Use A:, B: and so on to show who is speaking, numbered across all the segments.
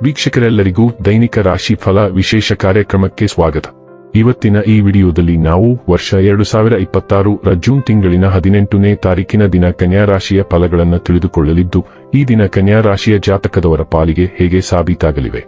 A: ವೀಕ್ಷಕರೆಲ್ಲರಿಗೂ ದೈನಿಕ ರಾಶಿ ಫಲ ವಿಶೇಷ ಕಾರ್ಯಕ್ರಮಕ್ಕೆ ಸ್ವಾಗತ. ಇವತ್ತಿನ ಈ ವಿಡಿಯೋದಲ್ಲಿ ನಾವು ವರ್ಷ 2026 ರ ಜೂನ್ ತಿಂಗಳಿನ 18ನೇ ತಾರೀಕಿನ ದಿನ ಕನ್ಯಾ ರಾಶಿಯ ಫಲಗಳನ್ನು ತಿಳಿದುಕೊಳ್ಳಲಿದ್ದು, ಈ ದಿನ ಕನ್ಯಾ ರಾಶಿಯ ಜಾತಕದವರ ಪಾಲಿಗೆ ಹೇಗೆ ಸಾಬೀತಾಗಲಿವೆ,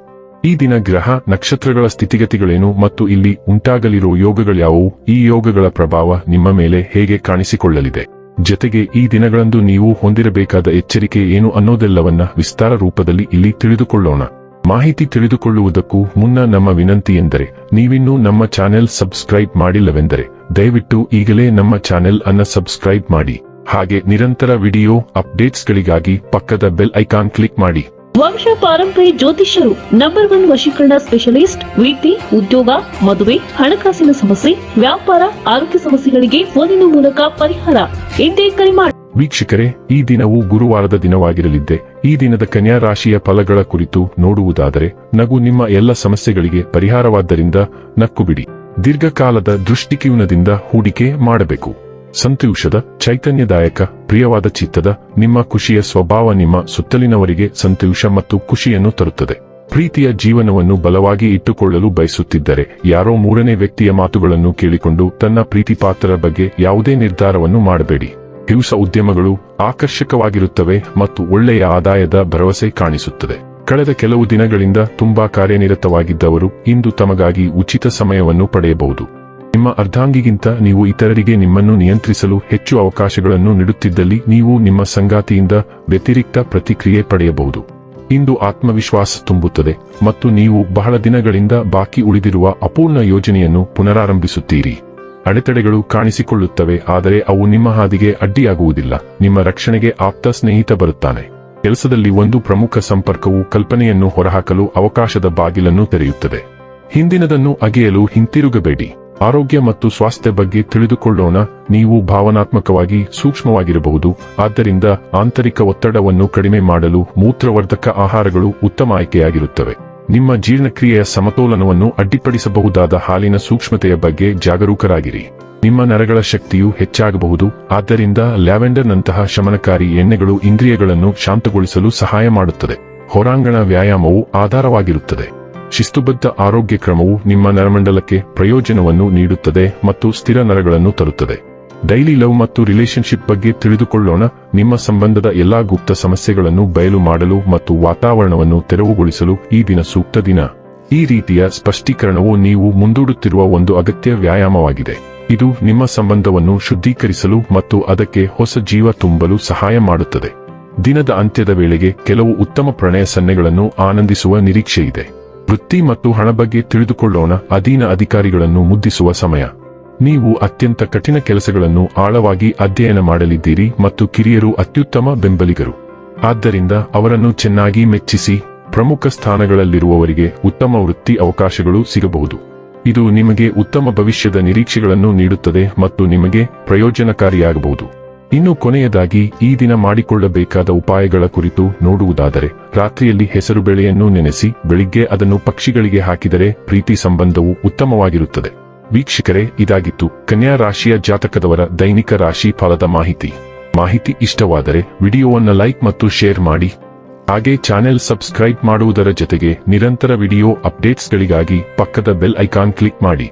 A: ಈ ದಿನ ಗ್ರಹ ನಕ್ಷತ್ರಗಳ ಸ್ಥಿತಿಗತಿಗಳೇನು ಮತ್ತು ಇಲ್ಲಿ ಉಂಟಾಗಲಿರುವ ಯೋಗಗಳ್ಯಾವುವು, ಈ ಯೋಗಗಳ ಪ್ರಭಾವ ನಿಮ್ಮ ಮೇಲೆ ಹೇಗೆ ಕಾಣಿಸಿಕೊಳ್ಳಲಿದೆ, ಜೊತೆಗೆ ಈ ದಿನಗಳಂದು ನೀವು ಹೊಂದಿರಬೇಕಾದ ಎಚ್ಚರಿಕೆ ಏನು ಅನ್ನೋದೆಲ್ಲವನ್ನ ವಿಸ್ತಾರ ರೂಪದಲ್ಲಿ ಇಲ್ಲಿ ತಿಳಿದುಕೊಳ್ಳೋಣ. ಮಾಹಿತಿ ತಿಳಿದುಕೊಳ್ಳುವುದಕ್ಕೂ ಮುನ್ನ ನಮ್ಮ ವಿನಂತಿ ಎಂದರೆ, ನೀವಿನ್ನೂ ನಮ್ಮ ಚಾನೆಲ್ ಸಬ್ಸ್ಕ್ರೈಬ್ ಮಾಡಿಲ್ಲವೆಂದರೆ ದಯವಿಟ್ಟು ಈಗಲೇ ನಮ್ಮ ಚಾನೆಲ್ ಅನ್ನು ಸಬ್ಸ್ಕ್ರೈಬ್ ಮಾಡಿ. ಹಾಗೆ ನಿರಂತರ ವಿಡಿಯೋ ಅಪ್ಡೇಟ್ಸ್ಗಳಿಗಾಗಿ ಪಕ್ಕದ ಬೆಲ್ ಐಕಾನ್ ಕ್ಲಿಕ್ ಮಾಡಿ.
B: ವಂಶ ಪಾರಂಪರ್ಯ ಜ್ಯೋತಿಷ್ಯರು ನಂಬರ್ 1 ವಶೀಕರಣ ಸ್ಪೆಷಲಿಸ್ಟ್. ವೃತ್ತಿ, ಉದ್ಯೋಗ, ಮದುವೆ, ಹಣಕಾಸಿನ ಸಮಸ್ಯೆ, ವ್ಯಾಪಾರ, ಆರೋಗ್ಯ ಸಮಸ್ಯೆಗಳಿಗೆ ಫೋನಿನ ಮೂಲಕ ಪರಿಹಾರ. ಇಂದೇ ಕರೆ ಮಾಡಿ.
A: ವೀಕ್ಷಕರೇ, ಈ ದಿನವು ಗುರುವಾರದ ದಿನವಾಗಿರಲಿದ್ದೆ. ಈ ದಿನದ ಕನ್ಯಾ ರಾಶಿಯ ಫಲಗಳ ಕುರಿತು ನೋಡುವುದಾದರೆ, ನಗು ನಿಮ್ಮ ಎಲ್ಲ ಸಮಸ್ಯೆಗಳಿಗೆ ಪರಿಹಾರವಾದ್ದರಿಂದ ನಕ್ಕು ಬಿಡಿ. ದೀರ್ಘಕಾಲದ ದೃಷ್ಟಿಕೋನದಿಂದ ಹೂಡಿಕೆ ಮಾಡಬೇಕು. ಸಂತೋಷದ, ಚೈತನ್ಯದಾಯಕ, ಪ್ರಿಯವಾದ ಚಿತ್ತದ ನಿಮ್ಮ ಖುಷಿಯ ಸ್ವಭಾವ ನಿಮ್ಮ ಸುತ್ತಲಿನವರಿಗೆ ಸಂತೋಷ ಮತ್ತು ಖುಷಿಯನ್ನು ತರುತ್ತದೆ. ಪ್ರೀತಿಯ ಜೀವನವನ್ನು ಬಲವಾಗಿ ಇಟ್ಟುಕೊಳ್ಳಲು ಬಯಸುತ್ತಿದ್ದರೆ ಯಾರೋ ಮೂರನೇ ವ್ಯಕ್ತಿಯ ಮಾತುಗಳನ್ನು ಕೇಳಿಕೊಂಡು ತನ್ನ ಪ್ರೀತಿ ಪಾತ್ರರ ಬಗ್ಗೆ ಯಾವುದೇ ನಿರ್ಧಾರವನ್ನು ಮಾಡಬೇಡಿ. ಹೊಸ ಉದ್ಯಮಗಳು ಆಕರ್ಷಕವಾಗಿರುತ್ತವೆ ಮತ್ತು ಒಳ್ಳೆಯ ಆದಾಯದ ಭರವಸೆ ಕಾಣಿಸುತ್ತದೆ. ಕಳೆದ ಕೆಲವು ದಿನಗಳಿಂದ ತುಂಬಾ ಕಾರ್ಯನಿರತವಾಗಿದ್ದವರು ಇಂದು ತಮಗಾಗಿ ಉಚಿತ ಸಮಯವನ್ನು ಪಡೆಯಬಹುದು. ನಿಮ್ಮ ಅರ್ಧಾಂಗಿಗಿಂತ ನೀವು ಇತರರಿಗೆ ನಿಮ್ಮನ್ನು ನಿಯಂತ್ರಿಸಲು ಹೆಚ್ಚು ಅವಕಾಶಗಳನ್ನು ನೀಡುತ್ತಿದ್ದಲ್ಲಿ ನೀವು ನಿಮ್ಮ ಸಂಗಾತಿಯಿಂದ ವ್ಯತಿರಿಕ್ತ ಪ್ರತಿಕ್ರಿಯೆ ಪಡೆಯಬಹುದು. ಇಂದು ಆತ್ಮವಿಶ್ವಾಸ ತುಂಬುತ್ತದೆ ಮತ್ತು ನೀವು ಬಹಳ ದಿನಗಳಿಂದ ಬಾಕಿ ಉಳಿದಿರುವ ಅಪೂರ್ಣ ಯೋಜನೆಯನ್ನು ಪುನರಾರಂಭಿಸುತ್ತೀರಿ. ಅಡೆತಡೆಗಳು ಕಾಣಿಸಿಕೊಳ್ಳುತ್ತವೆ, ಆದರೆ ಅವು ನಿಮ್ಮ ಹಾದಿಗೆ ಅಡ್ಡಿಯಾಗುವುದಿಲ್ಲ. ನಿಮ್ಮ ರಕ್ಷಣೆಗೆ ಆಪ್ತ ಸ್ನೇಹಿತ ಬರುತ್ತಾನೆ. ಕೆಲಸದಲ್ಲಿ ಒಂದು ಪ್ರಮುಖ ಸಂಪರ್ಕವು ಕಲ್ಪನೆಯನ್ನು ಹೊರಹಾಕಲು ಅವಕಾಶದ ಬಾಗಿಲನ್ನು ತೆರೆಯುತ್ತದೆ. ಹಿಂದಿನದನ್ನು ಅಗೆಯಲು ಹಿಂತಿರುಗಬೇಡಿ. ಆರೋಗ್ಯ ಮತ್ತು ಸ್ವಾಸ್ಥ್ಯ ಬಗ್ಗೆ ತಿಳಿದುಕೊಳ್ಳೋಣ. ನೀವು ಭಾವನಾತ್ಮಕವಾಗಿ ಸೂಕ್ಷ್ಮವಾಗಿರಬಹುದು, ಆದ್ದರಿಂದ ಆಂತರಿಕ ಒತ್ತಡವನ್ನು ಕಡಿಮೆ ಮಾಡಲು ಮೂತ್ರವರ್ಧಕ ಆಹಾರಗಳು ಉತ್ತಮ ಆಯ್ಕೆಯಾಗಿರುತ್ತವೆ. ನಿಮ್ಮ ಜೀರ್ಣಕ್ರಿಯೆಯ ಸಮತೋಲನವನ್ನು ಅಡ್ಡಿಪಡಿಸಬಹುದಾದ ಹಾಲಿನ ಸೂಕ್ಷ್ಮತೆಯ ಬಗ್ಗೆ ಜಾಗರೂಕರಾಗಿರಿ. ನಿಮ್ಮ ನರಗಳ ಶಕ್ತಿಯು ಹೆಚ್ಚಾಗಬಹುದು, ಆದ್ದರಿಂದ ಲ್ಯಾವೆಂಡರ್ನಂತಹ ಶಮನಕಾರಿ ಎಣ್ಣೆಗಳು ಇಂದ್ರಿಯಗಳನ್ನು ಶಾಂತಗೊಳಿಸಲು ಸಹಾಯ ಮಾಡುತ್ತದೆ. ಹೊರಾಂಗಣ ವ್ಯಾಯಾಮವು ಆಧಾರವಾಗಿರುತ್ತದೆ. ಶಿಸ್ತುಬದ್ಧ ಆರೋಗ್ಯ ಕ್ರಮವು ನಿಮ್ಮ ನರಮಂಡಲಕ್ಕೆ ಪ್ರಯೋಜನವನ್ನು ನೀಡುತ್ತದೆ ಮತ್ತು ಸ್ಥಿರ ನರಗಳನ್ನು ತರುತ್ತದೆ. ಡೈಲಿ ಲವ್ ಮತ್ತು ರಿಲೇಶನ್ಶಿಪ್ ಬಗ್ಗೆ ತಿಳಿದುಕೊಳ್ಳೋಣ. ನಿಮ್ಮ ಸಂಬಂಧದ ಎಲ್ಲಾ ಗುಪ್ತ ಸಮಸ್ಯೆಗಳನ್ನು ಬಯಲು ಮಾಡಲು ಮತ್ತು ವಾತಾವರಣವನ್ನು ತೆರವುಗೊಳಿಸಲು ಈ ದಿನ ಸೂಕ್ತ ದಿನ. ಈ ರೀತಿಯ ಸ್ಪಷ್ಟೀಕರಣವು ನೀವು ಮುಂದೂಡುತ್ತಿರುವ ಒಂದು ಅಗತ್ಯ ವ್ಯಾಯಾಮವಾಗಿದೆ. ಇದು ನಿಮ್ಮ ಸಂಬಂಧವನ್ನು ಶುದ್ಧೀಕರಿಸಲು ಮತ್ತು ಅದಕ್ಕೆ ಹೊಸ ಜೀವ ತುಂಬಲು ಸಹಾಯ ಮಾಡುತ್ತದೆ. ದಿನದ ಅಂತ್ಯದ ವೇಳೆಗೆ ಕೆಲವು ಉತ್ತಮ ಪ್ರಣಯ ಸನ್ನೆಗಳನ್ನು ಆನಂದಿಸುವ ನಿರೀಕ್ಷೆಯಿದೆ. ವೃತ್ತಿ ಮತ್ತು ಹಣ ಬಗ್ಗೆ ತಿಳಿದುಕೊಳ್ಳೋಣ. ಅಧೀನ ಅಧಿಕಾರಿಗಳನ್ನು ಮುದ್ದಿಸುವ ಸಮಯ. ನೀವು ಅತ್ಯಂತ ಕಠಿಣ ಕೆಲಸಗಳನ್ನು ಆಳವಾಗಿ ಅಧ್ಯಯನ ಮಾಡಲಿದ್ದೀರಿ ಮತ್ತು ಕಿರಿಯರು ಅತ್ಯುತ್ತಮ ಬೆಂಬಲಿಗರು. ಆದ್ದರಿಂದ ಅವರನ್ನು ಚೆನ್ನಾಗಿ ಮೆಚ್ಚಿಸಿ. ಪ್ರಮುಖ ಸ್ಥಾನಗಳಲ್ಲಿರುವವರಿಗೆ ಉತ್ತಮ ವೃತ್ತಿ ಅವಕಾಶಗಳು ಸಿಗಬಹುದು. ಇದು ನಿಮಗೆ ಉತ್ತಮ ಭವಿಷ್ಯದ ನಿರೀಕ್ಷೆಗಳನ್ನು ನೀಡುತ್ತದೆ ಮತ್ತು ನಿಮಗೆ ಪ್ರಯೋಜನಕಾರಿಯಾಗಬಹುದು. ಇನ್ನು ಕೊನೆಯದಾಗಿ ಈ ದಿನ ಮಾಡಿಕೊಳ್ಳಬೇಕಾದ ಉಪಾಯಗಳ ಕುರಿತು ನೋಡುವುದಾದರೆ, ರಾತ್ರಿಯಲ್ಲಿ ಹೆಸರುಬೇಳೆಯನ್ನು ನೆನೆಸಿ ಬೆಳಿಗ್ಗೆ ಅದನ್ನು ಪಕ್ಷಿಗಳಿಗೆ ಹಾಕಿದರೆ ಪ್ರೀತಿ ಸಂಬಂಧವು ಉತ್ತಮವಾಗಿರುತ್ತದೆ. ವೀಕ್ಷಕರೇ, ಇದಾಗಿತ್ತು ಕನ್ಯಾ ರಾಶಿಯ ಜಾತಕದವರ ದೈನಿಕ ರಾಶಿ ಫಲದ ಮಾಹಿತಿ ಇಷ್ಟವಾದರೆ ವಿಡಿಯೋವನ್ನು ಲೈಕ್ ಮತ್ತು ಶೇರ್ ಮಾಡಿ. ಹಾಗೆ ಚಾನೆಲ್ ಸಬ್ಸ್ಕ್ರೈಬ್ ಮಾಡುವುದರ ಜೊತೆಗೆ ನಿರಂತರ ವಿಡಿಯೋ ಅಪ್ಡೇಟ್ಸ್ಗಳಿಗಾಗಿ ಪಕ್ಕದ ಬೆಲ್ ಐಕಾನ್ ಕ್ಲಿಕ್ ಮಾಡಿ.